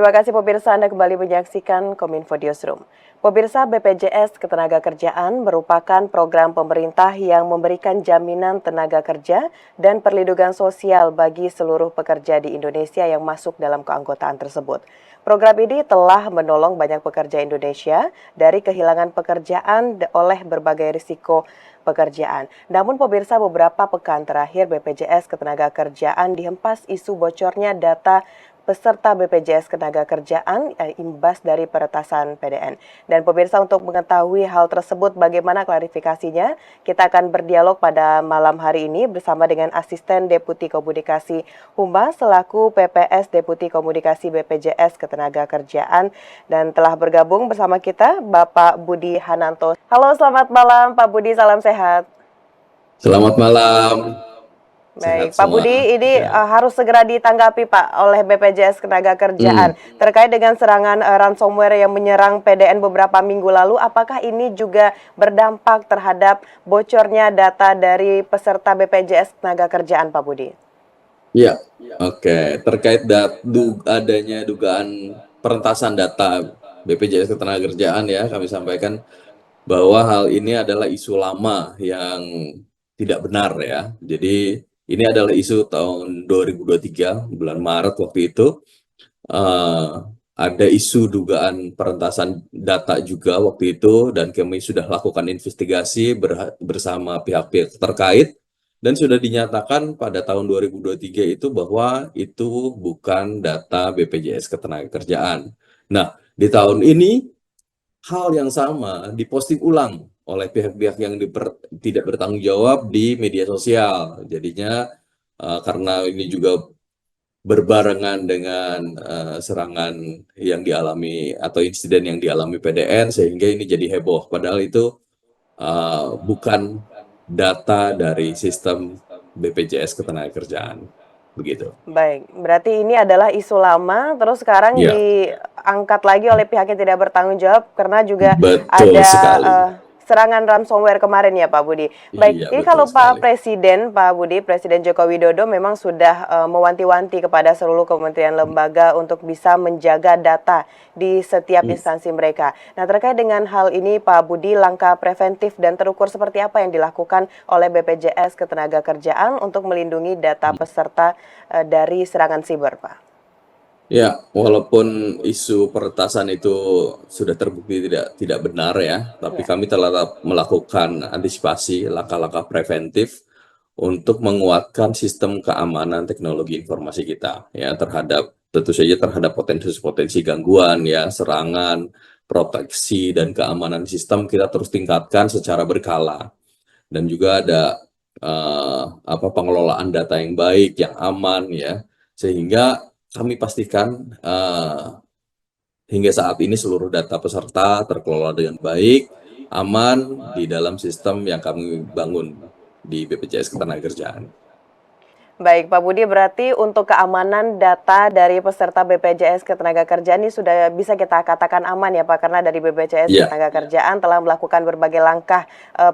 Terima kasih pemirsa, Anda kembali menyaksikan Kominfo Newsroom. Pemirsa, BPJS Ketenagakerjaan merupakan program pemerintah yang memberikan jaminan tenaga kerja dan perlindungan sosial bagi seluruh pekerja di Indonesia yang masuk dalam keanggotaan tersebut. Program ini telah menolong banyak pekerja Indonesia dari kehilangan pekerjaan oleh berbagai risiko pekerjaan. Namun pemirsa, beberapa pekan terakhir BPJS Ketenagakerjaan dihempas isu bocornya data peserta BPJS Ketenagakerjaan imbas dari peretasan PDN. Dan pemirsa, untuk mengetahui hal tersebut bagaimana klarifikasinya, kita akan berdialog pada malam hari ini bersama dengan Asisten Deputi Komunikasi Humas selaku PPS Deputi Komunikasi BPJS Ketenagakerjaan, dan telah bergabung bersama kita Bapak Budi Hananto. Halo, selamat malam Pak Budi, salam sehat. Selamat malam. Baik, Sehat Pak semua. Budi, ini Ya. harus segera ditanggapi Pak oleh BPJS Ketenagakerjaan terkait dengan serangan ransomware yang menyerang PDN beberapa minggu lalu. Apakah ini juga berdampak terhadap bocornya data dari peserta BPJS Ketenagakerjaan, Pak Budi? Ya, oke. Terkait adanya dugaan perentasan data BPJS Ketenagakerjaan, ya, kami sampaikan bahwa hal ini adalah isu lama yang tidak benar, ya. Jadi ini adalah isu tahun 2023 bulan Maret waktu itu. Ada isu dugaan perentasan data juga waktu itu, dan kami sudah lakukan investigasi bersama pihak-pihak terkait, dan sudah dinyatakan pada tahun 2023 itu bahwa itu bukan data BPJS Ketenagakerjaan. Nah, di tahun ini hal yang sama diposting ulang oleh pihak-pihak yang tidak bertanggung jawab di media sosial. Jadinya karena ini juga berbarengan dengan serangan yang dialami atau insiden yang dialami PDN, sehingga ini jadi heboh. Padahal itu bukan data dari sistem BPJS Ketenagakerjaan. Begitu. Baik, berarti ini adalah isu lama, terus sekarang Ya, diangkat lagi oleh pihak yang tidak bertanggung jawab karena juga betul ada sekali. serangan ransomware kemarin ya Pak Budi. Baik, Iya, ini betul kalau sekali. Pak Budi, Presiden Joko Widodo memang sudah mewanti-wanti kepada seluruh kementerian lembaga untuk bisa menjaga data di setiap Hmm. instansi mereka. Nah, terkait dengan hal ini Pak Budi, langkah preventif dan terukur seperti apa yang dilakukan oleh BPJS Ketenagakerjaan untuk melindungi data peserta dari serangan siber, Pak? Ya, walaupun isu peretasan itu sudah terbukti tidak benar, ya, tapi Ya. kami telah melakukan antisipasi langkah-langkah preventif untuk menguatkan sistem keamanan teknologi informasi kita, ya, tentu saja terhadap potensi-potensi gangguan, ya, serangan, proteksi dan keamanan sistem kita terus tingkatkan secara berkala, dan juga ada pengelolaan data yang baik, yang aman, ya, sehingga kami pastikan hingga saat ini seluruh data peserta terkelola dengan baik, aman di dalam sistem yang kami bangun di BPJS Ketenagakerjaan. Baik, Pak Budi, berarti untuk keamanan data dari peserta BPJS Ketenagakerjaan ini sudah bisa kita katakan aman ya Pak, karena dari BPJS Ya, Ketenagakerjaan telah melakukan berbagai langkah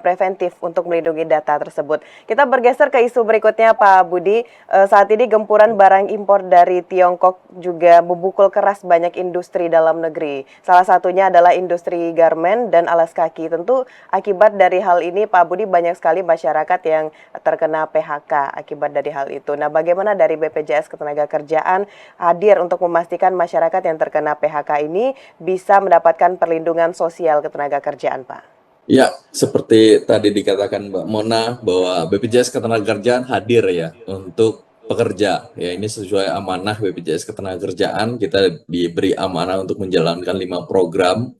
preventif untuk melindungi data tersebut. Kita bergeser ke isu berikutnya Pak Budi. Saat ini gempuran barang impor dari Tiongkok juga memukul keras banyak industri dalam negeri. Salah satunya adalah industri garmen dan alas kaki. Tentu akibat dari hal ini Pak Budi, banyak sekali masyarakat yang terkena PHK akibat dari hal itu. Nah, bagaimana dari BPJS Ketenagakerjaan hadir untuk memastikan masyarakat yang terkena PHK ini bisa mendapatkan perlindungan sosial ketenagakerjaan, Pak? ya, seperti tadi dikatakan Mbak Mona bahwa BPJS Ketenagakerjaan hadir, ya, untuk pekerja. Ya, ini sesuai amanah BPJS Ketenagakerjaan, kita diberi amanah untuk menjalankan 5 program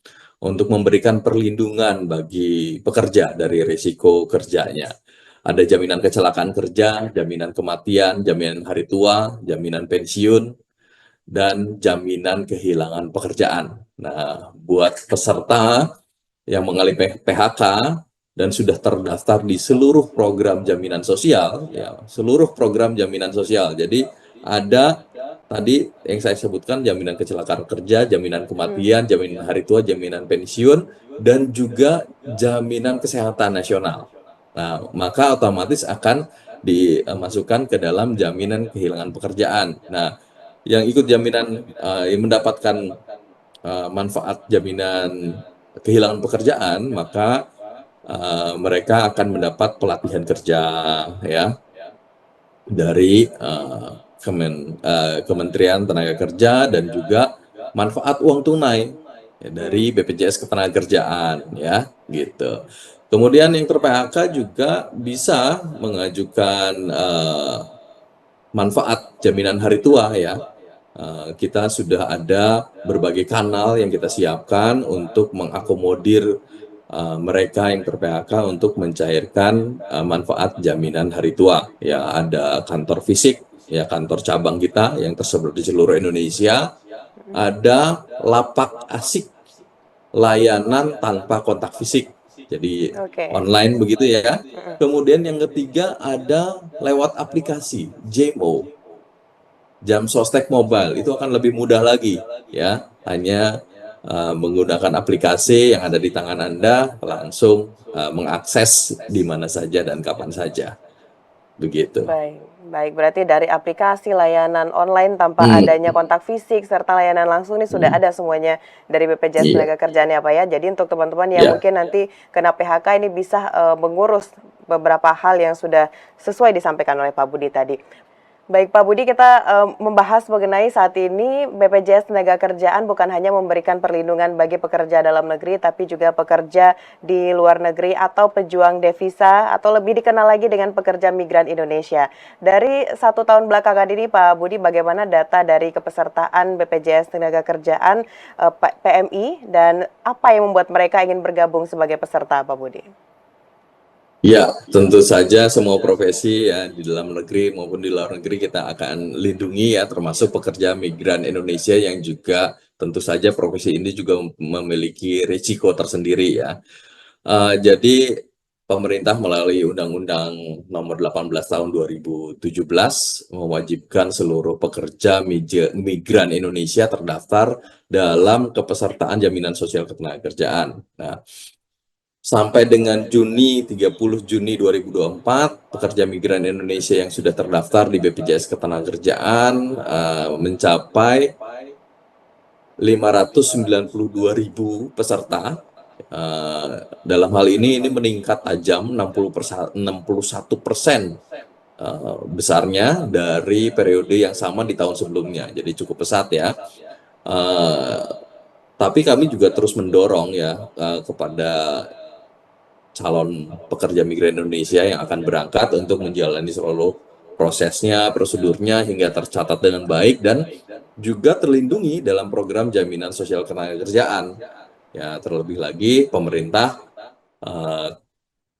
untuk memberikan perlindungan bagi pekerja dari risiko kerjanya. Ada jaminan kecelakaan kerja, jaminan kematian, jaminan hari tua, jaminan pensiun, dan jaminan kehilangan pekerjaan. Nah, buat peserta yang mengalami PHK dan sudah terdaftar di seluruh program jaminan sosial, ya, seluruh program jaminan sosial. Jadi ada tadi yang saya sebutkan, jaminan kecelakaan kerja, jaminan kematian, jaminan hari tua, jaminan pensiun, dan juga jaminan kesehatan nasional. Nah, maka otomatis akan dimasukkan ke dalam jaminan kehilangan pekerjaan. Nah, yang ikut jaminan yang mendapatkan manfaat jaminan kehilangan pekerjaan, maka mereka akan mendapat pelatihan kerja ya dari Kementerian Tenaga Kerja dan juga manfaat uang tunai ya, dari BPJS Ketenagakerjaan ya gitu. Kemudian yang ter-PHK juga bisa mengajukan manfaat jaminan hari tua ya. Kita sudah ada berbagai kanal yang kita siapkan untuk mengakomodir mereka yang ter-PHK untuk mencairkan manfaat jaminan hari tua. Ya, ada kantor fisik, ya kantor cabang kita yang tersebar di seluruh Indonesia. Ada lapak asik layanan tanpa kontak fisik. Jadi Oke. online begitu ya. Kemudian yang ketiga ada lewat aplikasi JMO, Jam Sostek Mobile. Itu akan lebih mudah lagi ya. Hanya menggunakan aplikasi yang ada di tangan Anda langsung mengakses di mana saja dan kapan saja. Begitu. Baik, baik. Berarti dari aplikasi layanan online tanpa Hmm, adanya kontak fisik serta layanan langsung ini sudah hmm, ada semuanya dari BPJS iya, Tenaga Kerjaan ya Pak ya. Jadi untuk teman-teman yang ya. mungkin nanti kena PHK ini bisa mengurus beberapa hal yang sudah sesuai disampaikan oleh Pak Budi tadi. Baik Pak Budi, kita membahas mengenai saat ini BPJS Tenaga Kerjaan bukan hanya memberikan perlindungan bagi pekerja dalam negeri, tapi juga pekerja di luar negeri atau pejuang devisa, atau lebih dikenal lagi dengan pekerja migran Indonesia. Dari 1 tahun belakangan ini Pak Budi, bagaimana data dari kepesertaan BPJS Tenaga Kerjaan PMI, dan apa yang membuat mereka ingin bergabung sebagai peserta Pak Budi? Ya, tentu saja semua profesi ya di dalam negeri maupun di luar negeri kita akan lindungi ya, termasuk pekerja migran Indonesia yang juga tentu saja profesi ini juga memiliki risiko tersendiri ya. Jadi pemerintah melalui Undang-Undang Nomor 18 Tahun 2017 mewajibkan seluruh pekerja migran Indonesia terdaftar dalam kepesertaan jaminan sosial ketenagakerjaan. Nah, sampai dengan 30 Juni 2024, pekerja migran Indonesia yang sudah terdaftar di BPJS Ketenagakerjaan mencapai 592.000 peserta. Dalam hal ini meningkat tajam 61% besarnya dari periode yang sama di tahun sebelumnya. Jadi cukup pesat ya. Uh, tapi kami juga terus mendorong ya kepada calon pekerja migran Indonesia yang akan berangkat untuk menjalani seluruh prosesnya, prosedurnya hingga tercatat dengan baik dan juga terlindungi dalam program jaminan sosial ketenagakerjaan. Ya, terlebih lagi pemerintah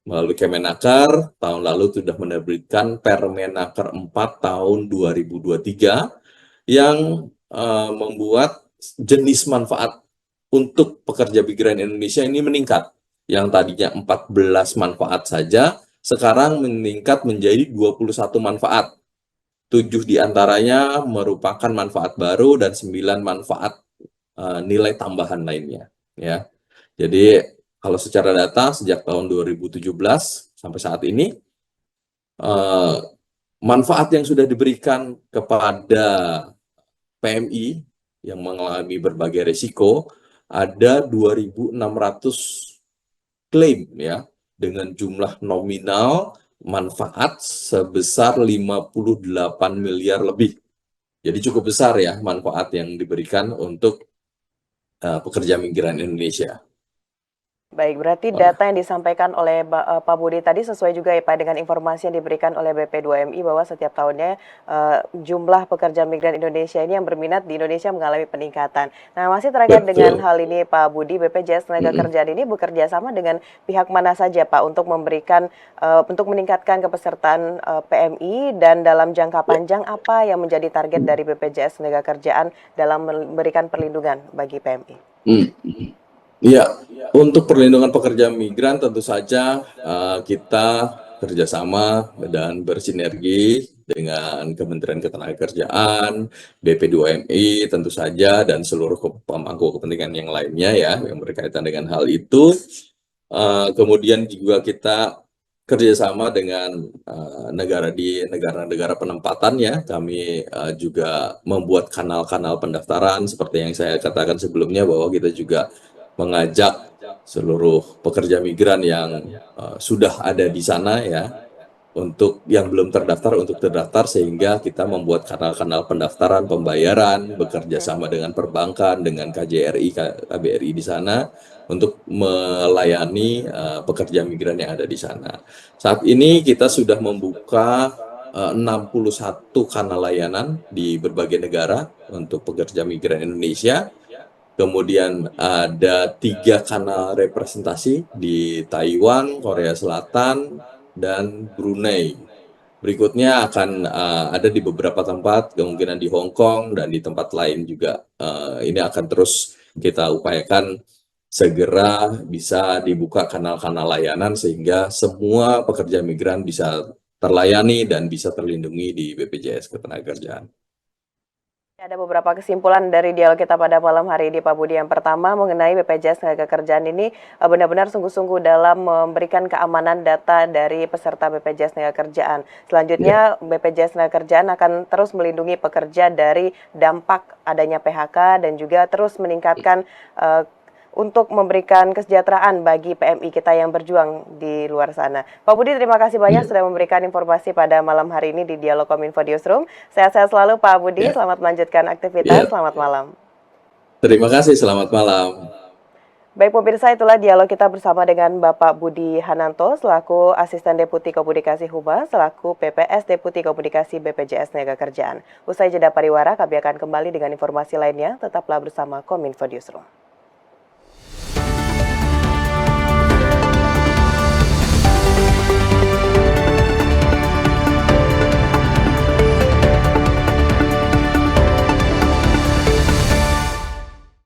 melalui Kemenaker tahun lalu sudah menerbitkan Permenaker 4 tahun 2023 yang membuat jenis manfaat untuk pekerja migran Indonesia ini meningkat. Yang tadinya 14 manfaat saja, sekarang meningkat menjadi 21 manfaat. 7 diantaranya merupakan manfaat baru dan 9 manfaat nilai tambahan lainnya. Ya, jadi kalau secara data sejak tahun 2017 sampai saat ini, manfaat yang sudah diberikan kepada PMI yang mengalami berbagai risiko ada 2.600 klaim ya dengan jumlah nominal manfaat sebesar 58 miliar lebih. Jadi cukup besar ya manfaat yang diberikan untuk pekerja migran Indonesia. Baik, berarti data yang disampaikan oleh Pak Budi tadi sesuai juga ya Pak dengan informasi yang diberikan oleh BP2MI bahwa setiap tahunnya jumlah pekerja migran Indonesia ini yang berminat di Indonesia mengalami peningkatan. Nah, masih terkait dengan Betul. hal ini Pak Budi, BPJS Tenaga Kerjaan ini bekerja sama dengan pihak mana saja Pak untuk memberikan untuk meningkatkan kepesertaan PMI, dan dalam jangka panjang apa yang menjadi target dari BPJS Tenaga Kerjaan dalam memberikan perlindungan bagi PMI? Iya, untuk perlindungan pekerja migran tentu saja kita kerjasama dan bersinergi dengan Kementerian Ketenagakerjaan, BP2MI tentu saja, dan seluruh pemangku kepentingan yang lainnya ya yang berkaitan dengan hal itu. Kemudian juga kita kerjasama dengan negara di negara-negara penempatannya, kami juga membuat kanal-kanal pendaftaran seperti yang saya katakan sebelumnya bahwa kita juga mengajak seluruh pekerja migran yang sudah ada di sana ya untuk yang belum terdaftar untuk terdaftar sehingga kita membuat kanal-kanal pendaftaran pembayaran bekerja sama dengan perbankan dengan KJRI KBRI di sana untuk melayani pekerja migran yang ada di sana. Saat ini kita sudah membuka 61 kanal layanan di berbagai negara untuk pekerja migran Indonesia. Kemudian ada 3 kanal representasi di Taiwan, Korea Selatan, dan Brunei. Berikutnya akan ada di beberapa tempat, kemungkinan di Hong Kong dan di tempat lain juga. Ini akan terus kita upayakan segera bisa dibuka kanal-kanal layanan sehingga semua pekerja migran bisa terlayani dan bisa terlindungi di BPJS Ketenagakerjaan. Ada beberapa kesimpulan dari dialog kita pada malam hari ini, Pak Budi. Yang pertama mengenai BPJS Ketenagakerjaan ini benar-benar sungguh-sungguh dalam memberikan keamanan data dari peserta BPJS Ketenagakerjaan. Selanjutnya, BPJS Ketenagakerjaan akan terus melindungi pekerja dari dampak adanya PHK dan juga terus meningkatkan untuk memberikan kesejahteraan bagi PMI kita yang berjuang di luar sana. Pak Budi, terima kasih banyak sudah memberikan informasi pada malam hari ini di Dialog Kominfo Newsroom. Sehat-sehat selalu Pak Budi, selamat melanjutkan aktivitas, selamat malam. Terima kasih, selamat malam. Baik pemirsa, itulah dialog kita bersama dengan Bapak Budi Hananto selaku Asisten Deputi Komunikasi Humas selaku PPS Deputi Komunikasi BPJS Ketenagakerjaan. Usai jeda pariwara, kami akan kembali dengan informasi lainnya. Tetaplah bersama Kominfo Newsroom.